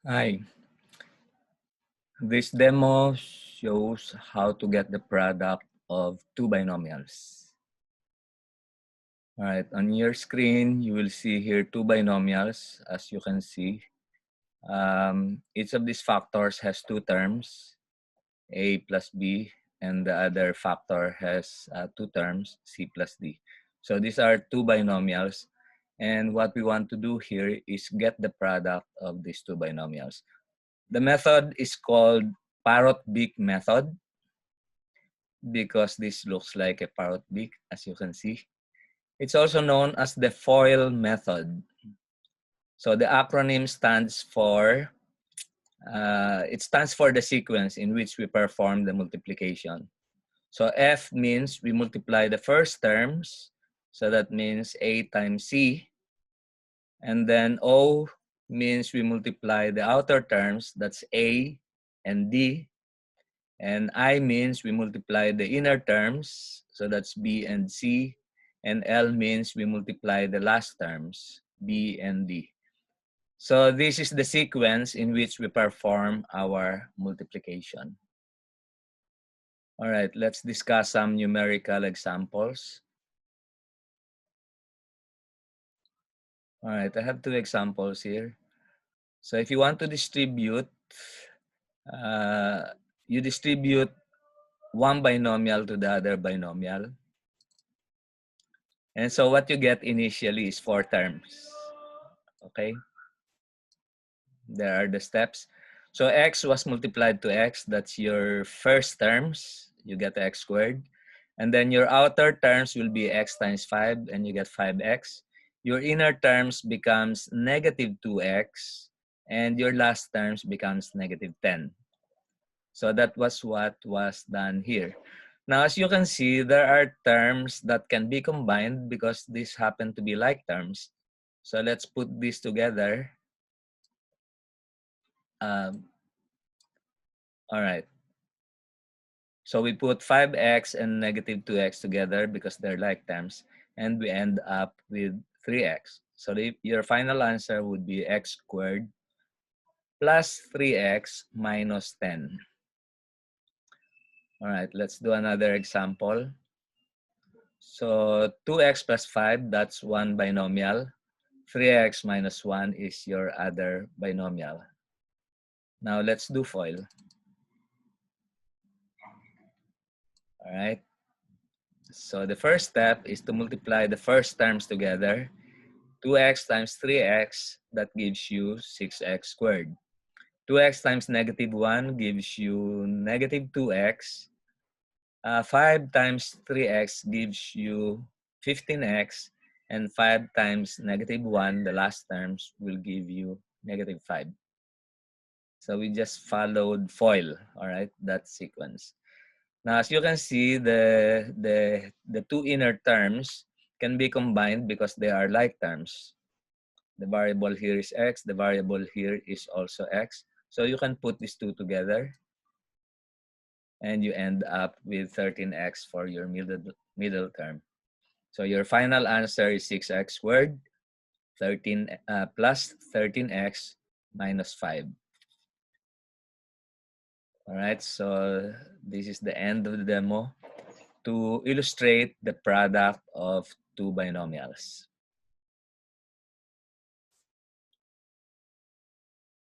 Hi, this demo shows how to get the product of two binomials. All right, on your screen, you will see here two binomials, as you can see. Each of these factors has two terms, a plus b, and the other factor has two terms, c plus d. So these are two binomials, and what we want to do here is get the product of these two binomials. The method is called parrot beak method because this looks like a parrot beak, as you can see. It's also known as the FOIL method. So the acronym stands for, it stands for the sequence in which we perform the multiplication. So F means we multiply the first terms. So that means A times C. And then O means we multiply the outer terms. That's A and D. And I means we multiply the inner terms. So that's B and C. And L means we multiply the last terms, B and D. So this is the sequence in which we perform our multiplication. All right, let's discuss some numerical examples. All right, I have two examples here. So if you want to distribute, you distribute one binomial to the other binomial. And so what you get initially is four terms. Okay? There are the steps. So x was multiplied to x. That's your first terms. You get x squared. And then your outer terms will be x times 5, and you get 5x. Your inner terms becomes negative 2x, and your last terms becomes negative 10. So that was what was done here. Now, as you can see, there are terms that can be combined because these happen to be like terms. So let's put these together. All right. So we put 5x and negative 2x together because they're like terms, and we end up with 3x. So your final answer would be x squared plus 3x minus 10. All right, let's do another example. So 2x plus 5, that's one binomial. 3x minus 1 is your other binomial. Now let's do FOIL. All right. So the first step is to multiply the first terms together. 2x times 3x, that gives you 6x squared. 2x times negative 1 gives you negative 2x. 5 times 3x gives you 15x. And 5 times negative 1, the last terms, will give you negative 5. So we just followed FOIL, all right, that sequence. Now, as you can see, the two inner terms can be combined because they are like terms. The variable here is x, the variable here is also x. So you can put these two together and you end up with 13x for your middle term. So your final answer is 6x squared 13 plus 13x minus 5. All right, so this is the end of the demo to illustrate the product of two binomials.